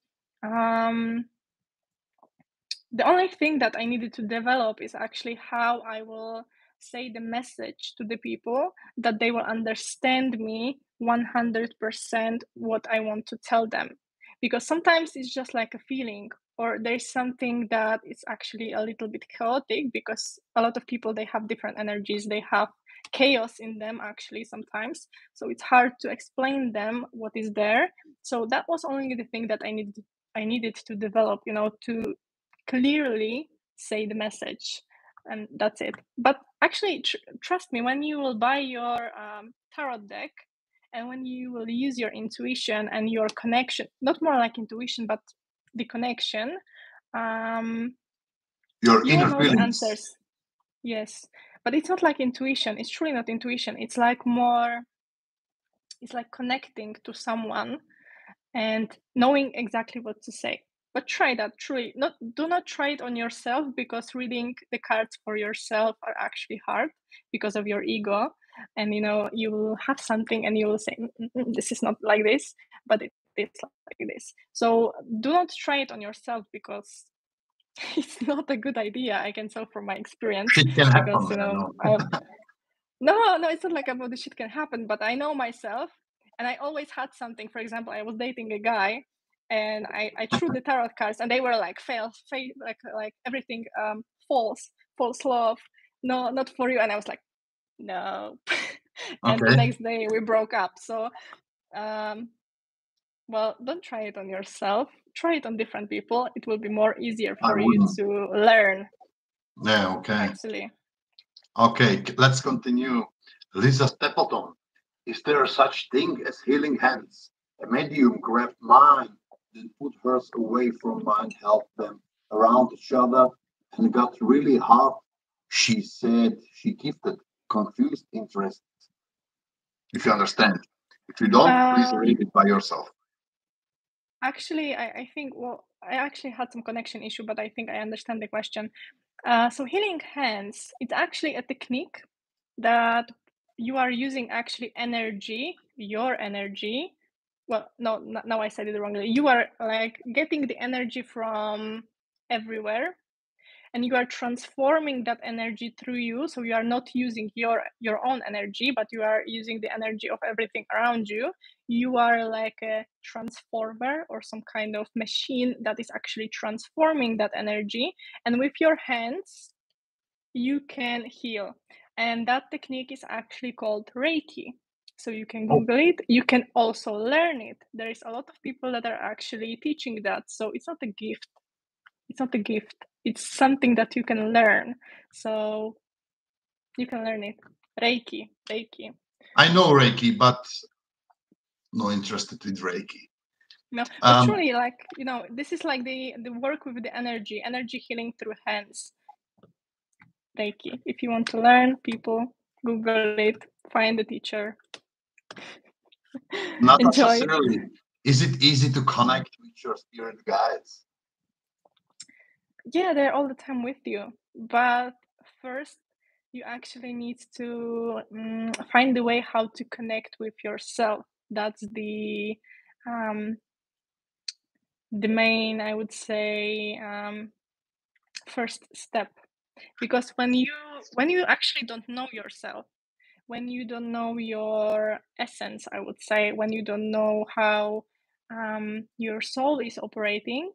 the only thing that I needed to develop is actually how I will say the message to the people, that they will understand me 100% what I want to tell them. Because sometimes it's just like a feeling, or there's something that is actually a little bit chaotic, because a lot of people, they have different energies, they have chaos in them actually sometimes. So it's hard to explain them what is there. So that was only the thing that I needed to develop, to clearly say the message, and that's it. But actually, trust me, when you will buy your tarot deck And when you will use your intuition and your connection, not more like intuition, but the connection, Your you will inner know the feelings. answers. Yes, but it's not like intuition. It's truly not intuition. It's like more, it's like connecting to someone and knowing exactly what to say. But try that, truly. Do not try it on yourself, because reading the cards for yourself are actually hard because of your ego. And you will have something and you will say, this is not like this, but it is like this. So do not try it on yourself, because it's not a good idea, I can tell from my experience. Shit can Because happen, I know. no, it's not like about the shit can happen, but I know myself, and I always had something. For example, I was dating a guy, and I threw the tarot cards, and they were like like everything, false love, no, not for you. And I was like, no. And the Okay. next day we broke up. So well, don't try it on yourself, try it on different people. It will be more easier I for you wouldn't. to learn, Yeah, okay. actually. Okay, let's continue. Lisa Stapleton. Is there such thing as healing hands? A medium grabbed mine, then put hers away from mine, held them around each other, and got really hard. She said she gifted confused interest. If you understand. If you don't, please read it by yourself. Actually, I think, well, I actually had some connection issue, but I think I understand the question. So healing hands, it's actually a technique that you are using actually energy, your energy. Well, no, now I said it wrongly. You are like getting the energy from everywhere, and you are transforming that energy through you. So you are not using your own energy, but you are using the energy of everything around you. You are like a transformer or some kind of machine that is actually transforming that energy, and with your hands you can heal. And that technique is actually called Reiki. So you can Google it. You can also learn it. There is a lot of people that are actually teaching that. So it's not a gift. It's not a gift. It's something that you can learn. So you can learn it. Reiki. I know Reiki, but no interested in Reiki. No, but truly, like, this is like the work with the energy healing through hands. Reiki. If you want to learn, people, Google it, find a teacher. Not Enjoy. necessarily. Is it easy to connect with your spirit guides? Yeah, they're all the time with you. But first, you actually need to find a way how to connect with yourself. That's the main, I would say, first step. Because when you actually don't know yourself, when you don't know your essence, I would say, when you don't know how your soul is operating,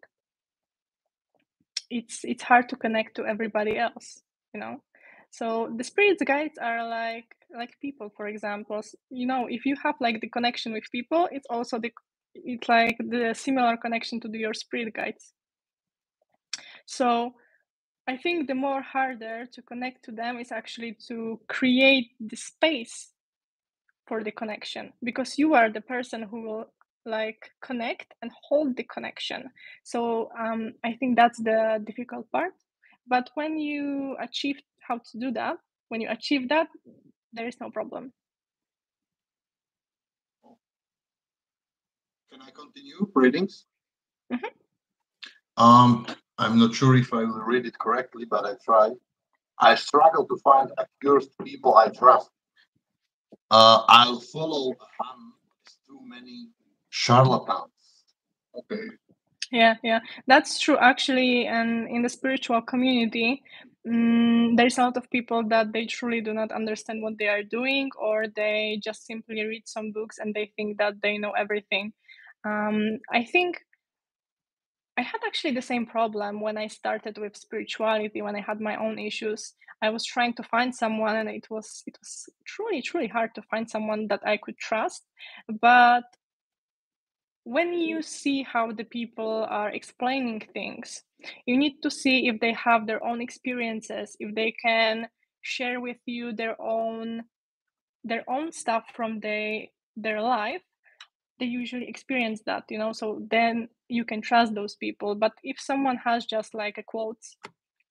it's hard to connect to everybody else, so the spirit guides are like people, for example. If you have like the connection with people, it's also it's like the similar connection to your spirit guides. So I think the more harder to connect to them is actually to create the space for the connection, because you are the person who will like connect and hold the connection. So I think that's the difficult part. But when you achieve how to do that, when you achieve that, there is no problem. Can I continue readings? Mm-hmm. I'm not sure if I will read it correctly, but I try. I struggle to find accused people I trust. I'll follow Han. There's too many charlatans. Okay. Yeah, that's true, actually. And in the spiritual community, there's a lot of people that they truly do not understand what they are doing, or they just simply read some books and they think that they know everything. I think I had actually the same problem when I started with spirituality, when I had my own issues. I was trying to find someone, and it was truly hard to find someone that I could trust. But when you see how the people are explaining things, you need to see if they have their own experiences, if they can share with you their own stuff from their life, they usually experience that, so then you can trust those people. But if someone has just like a quotes,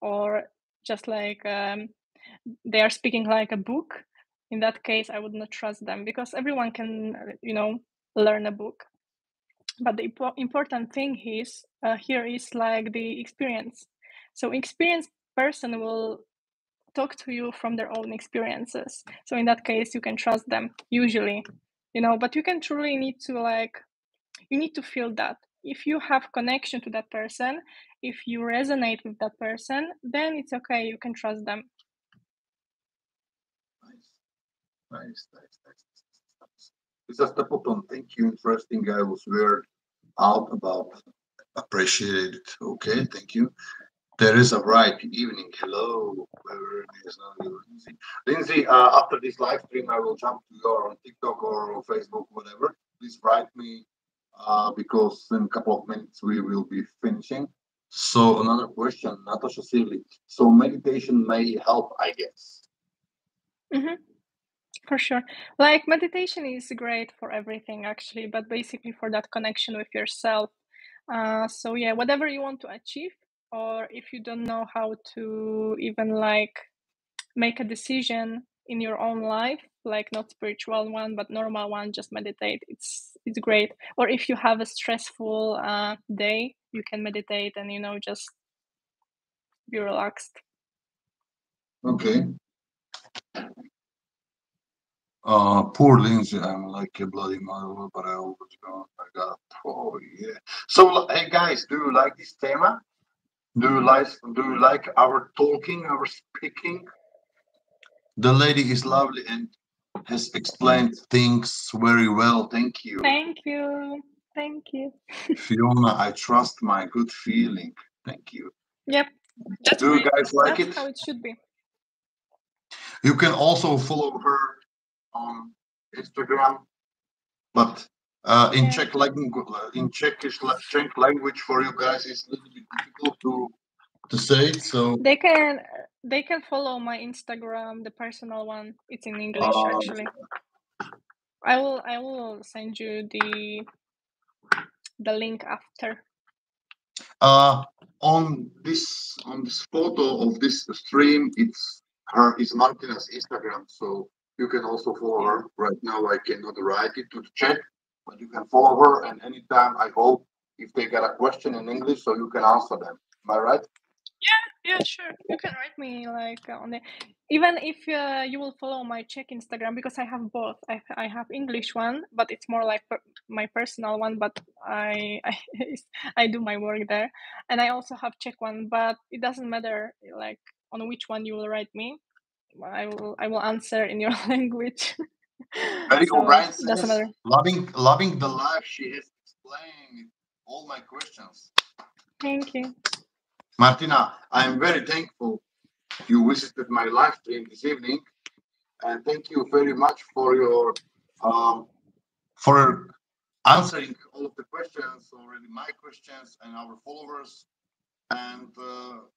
or just like they are speaking like a book, in that case I would not trust them, because everyone can learn a book. But the important thing is here is like the experience. So experienced person will talk to you from their own experiences, so in that case you can trust them usually. But you can truly need to you need to feel that if you have connection to that person, if you resonate with that person, then it's okay, you can trust them. Nice. It's a Stapleton. Thank you. Interesting. I was weird out about. Appreciate it. Okay, thank you. There is a right evening. Hello, whoever it is now, Lindsay. Lindsay, after this live stream, I will jump to your on TikTok or Facebook, whatever. Please write me because in a couple of minutes we will be finishing. So another question, Natasha Sirli. So meditation may help, I guess. Mm-hmm. For sure. Like meditation is great for everything actually, but basically for that connection with yourself. So yeah, whatever you want to achieve, or if you don't know how to even like make a decision in your own life, like not spiritual one but normal one, just meditate. It's great. Or if you have a stressful day, you can meditate and just be relaxed. Okay. Poor Lindsay, I'm like a bloody mother, but I always go. I got. Oh yeah. So hey guys, do you like this tema? Do you like our talking, our speaking? The lady is lovely and has explained things very well. Thank you. Thank you. Thank you. Fiona, I trust my good feeling. Thank you. Yep. That's Do you great. guys like That's it? how it should be. You can also follow her on Instagram, but in Yeah. Czech language, in Czech language for you guys is a little bit difficult to say it. So They can follow my Instagram, the personal one. It's in English actually. I will send you the link after. On this photo of this stream, it's Martina's Instagram, so you can also follow her. Right now, I cannot write it to the chat, but you can follow her, and anytime I hope if they get a question in English, so you can answer them. Am I right? Yeah, sure. You can write me like on the, even if you will follow my Czech Instagram, because I have both. I have English one, but it's more like my personal one. But I do my work there, and I also have Czech one. But it doesn't matter like on which one you will write me. I will answer in your language. Very So O'Brien it doesn't says, matter. loving the life she has explained all my questions. Thank you. Martina, I'm very thankful you visited my live stream this evening, and thank you very much for your for answering all of the questions, already my questions and our followers. And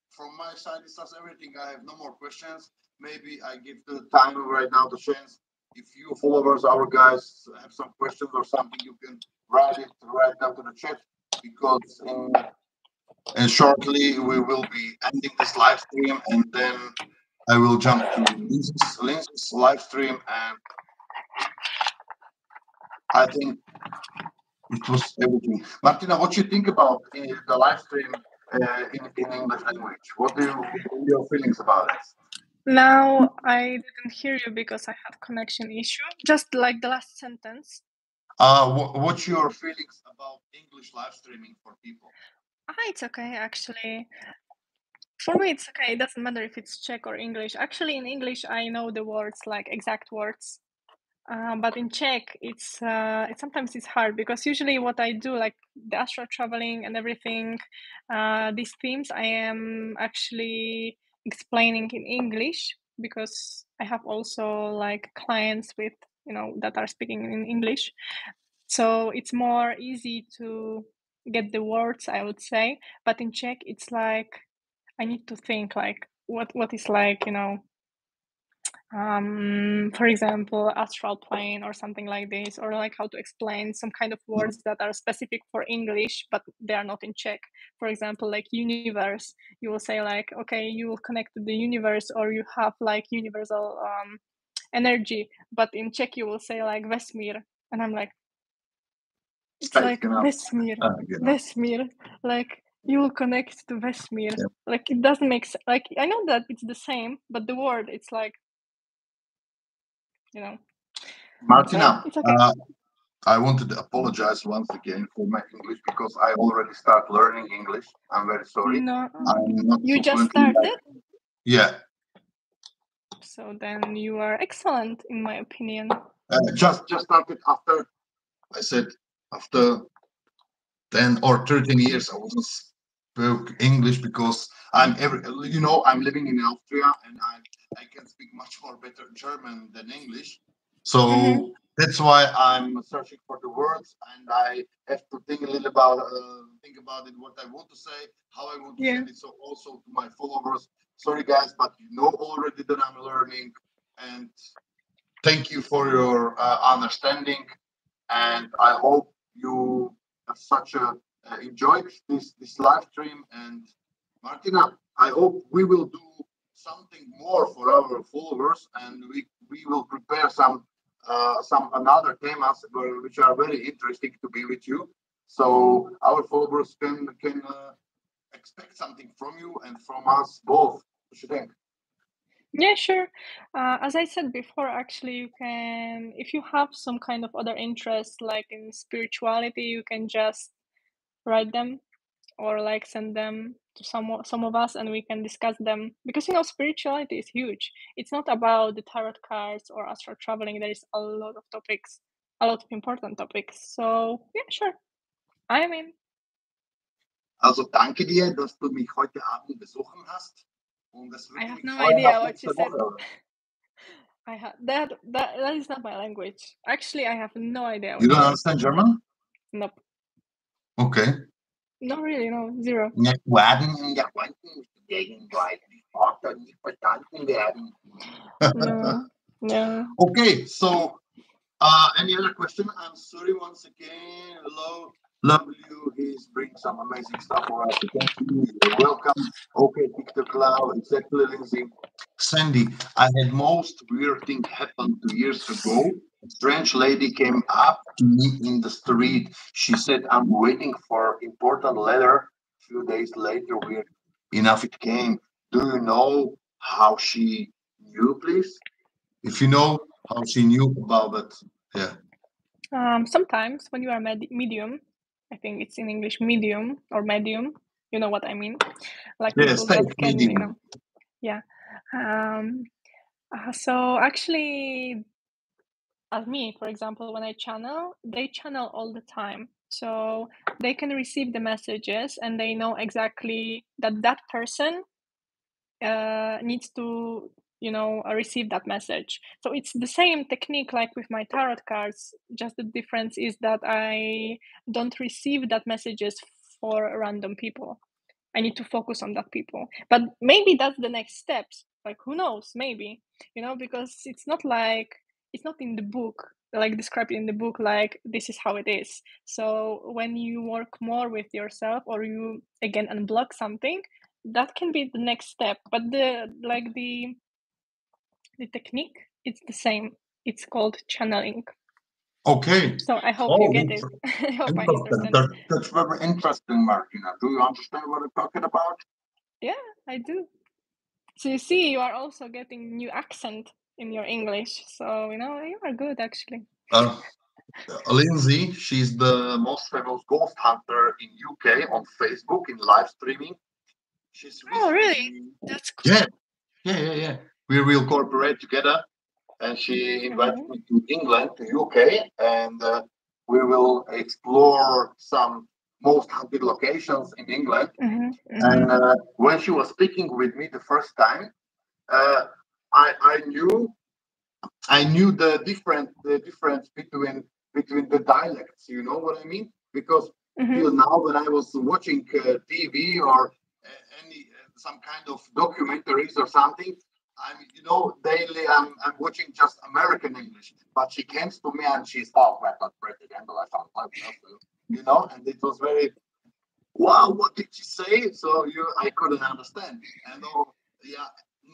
from my side, this is everything. I have no more questions. Maybe I give the time right now the chance. If you followers, our guys, have some questions or something, you can write it right down to the chat, because and shortly we will be ending this live stream, and then I will jump to Lindsay's live stream, and I think it was everything. Martina, what you think about the live stream in English language? What are your feelings about it? Now I didn't hear you because I have connection issue. Just like the last sentence. What's your feelings about English live streaming for people? It's okay actually. For me, it's okay. It doesn't matter if it's Czech or English. Actually, in English, I know the words, like exact words. But in Czech, sometimes it's hard, because usually what I do, like the astral traveling and everything, these themes, I am actually explaining in English, because I have also like clients with that are speaking in English, so it's more easy to get the words, I would say. But in Czech, it's like I need to think like what is like For example, astral plane or something like this, or like how to explain some kind of words that are specific for English, but they are not in Czech. For example, like universe, you will say like, okay, you will connect to the universe, or you have like universal energy, but in Czech you will say like vesmír, and I'm like, it's Space, like vesmír, genau. vesmír, like you will connect to vesmír. Yeah. Like it doesn't make sense. Like I know that it's the same, but the word, it's like, you know. So yeah, Martina, it's okay. I wanted to apologize once again for my English because I already start learning English. I'm very sorry. No, I'm not you so just fluently like, started, yeah. so then you are excellent, in my opinion. Just started after I said after 10 or 13 years I wasn't spoke English because I'm living in Austria and I can speak much more better German than English. Mm-hmm. So that's why I'm searching for the words and I have to think about it, what I want to say, how I want to Yeah. send it. So also to my followers, sorry guys, but you know already that I'm learning, and thank you for your understanding, and I hope you have such a enjoyed this live stream. And Martina, I hope we will do something more for our followers, and we will prepare some another themes which are very interesting to be with you, so our followers can expect something from you and from us both. What you think? Yeah, sure. As I said before, actually, you can, if you have some kind of other interest, like in spirituality, you can just write them or like send them to some of us, and we can discuss them. Because spirituality is huge. It's not about the tarot cards or astral traveling. There is a lot of topics, a lot of important topics. So yeah, sure, I'm in. Also danke dir, dass du mich heute Abend besuchen hast. Und es I würde have mich no freuen idea auf what you nächste said. Woche. I have that is not my language. Actually, I have no idea You what you don't said. understand German? Nope. Okay. Not really, no, zero. Nicht werden der Kunden gegenseitig Wörter nicht verstanden werden. No, yeah. Okay, so any other question? I'm sorry once again. Hello. Love you. He's bringing some amazing stuff for us. Thank you. You're welcome. Okay, Victor Cloud, exactly, Lindsay. Sandy, I had most weird thing happen 2 years ago. A strange lady came up to me in the street. She said, I'm waiting for important letter. A few days later, weird enough it came. Do you know how she knew, please? If you know how she knew about it, yeah. Sometimes when you are medium, I think it's in English medium or medium. You know what I mean? Like Yeah, people that safe can, medium. yeah. Um, so actually, as me, for example, when I channel, they channel all the time. So they can receive the messages and they know exactly that that person needs to receive that message. So it's the same technique like with my tarot cards, just the difference is that I don't receive that messages for random people. I need to focus on that people, but maybe that's the next steps, like who knows, maybe, because it's not in the book, like described in the book, like this is how it is. So when you work more with yourself or you again unblock something, that can be the next step, but the technique, it's the same. It's called channeling. Okay. So I hope you Oh, get it. I hope I interesting. understand it. That's very interesting, Martina. Do you understand what I'm talking about? Yeah, I do. So you see, you are also getting new accent in your English. So you are good actually. Uh, Lindsay, she's the most famous ghost hunter in UK on Facebook in live streaming. She's Oh, really? recently, That's cool. yeah, yeah. We will cooperate together, and she invited me to England, to UK, and we will explore some most haunted locations in England. And when she was speaking with me the first time, uh, I knew the difference between the dialects. You know what I mean? Because till now, when I was watching TV or any some kind of documentaries or something, daily I'm watching just American English, but she came to me and she spoke like that president, and it was very wow. What did she say? So I couldn't understand. And yeah,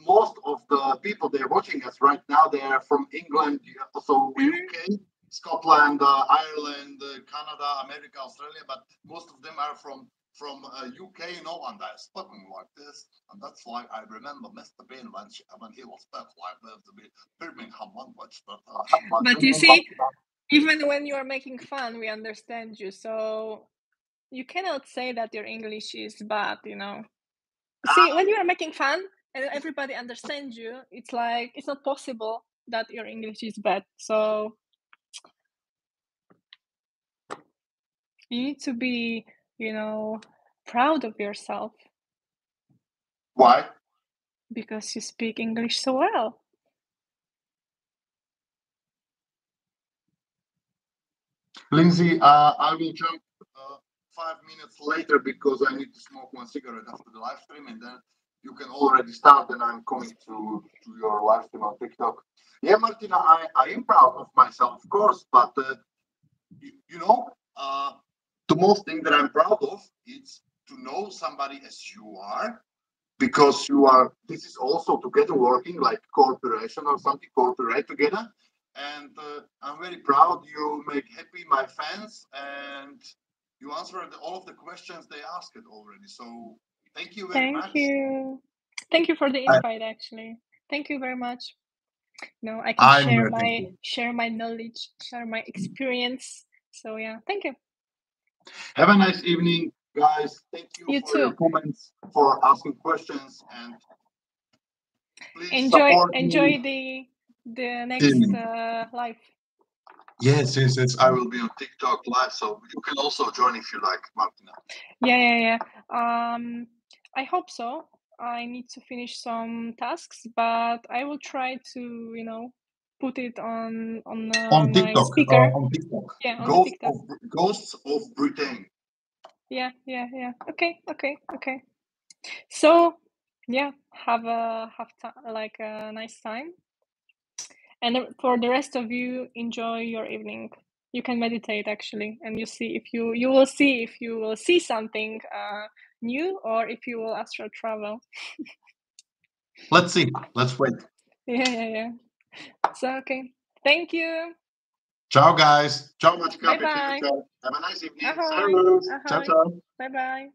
most of the people they're watching us right now, they are from England, also UK, Scotland, Ireland, Canada, America, Australia, but most of them are from UK, and they're spoken like this, and that's why I remember Mr. Bean when he was spoke like the Birmingham language. But you see, even when you are making fun, we understand you. So you cannot say that your English is bad. See, when you are making fun and everybody understands you, it's like it's not possible that your English is bad. So you need to be, proud of yourself. Why? Because you speak English so well. Lindsay, I will jump 5 minutes later because I need to smoke one cigarette after the live stream, and then you can already start. And I'm coming to your live stream on TikTok. Yeah, Martina, I am proud of myself, of course, but the most thing that I'm proud of is to know somebody as you are, because this is also together working like corporation or something, cooperate together. And I'm very proud you make happy my fans, and you answered all of the questions they asked already. So thank you very much. Thank you for the invite, actually. Thank you very much. I can share my knowledge, share my experience. So yeah, thank you. Have a nice evening, guys. Thank you You for too. your comments, for asking questions, and please enjoy the next live. Yes. I will be on TikTok live, so you can also join if you like, Martina. Yeah. I hope so. I need to finish some tasks, but I will try to, put it on TikTok, my speaker. On TikTok. Yeah, on TikTok. Ghosts of Britain. Yeah. Okay. So yeah, have a nice time, and for the rest of you, enjoy your evening. You can meditate actually, and you will see if you will see something new, or if you will astral travel. Let's see. Let's wait. Yeah. So okay, thank you. Ciao, guys. Ciao, Maćka. Bye. Have a nice evening. Ahoy. Ciao. Bye.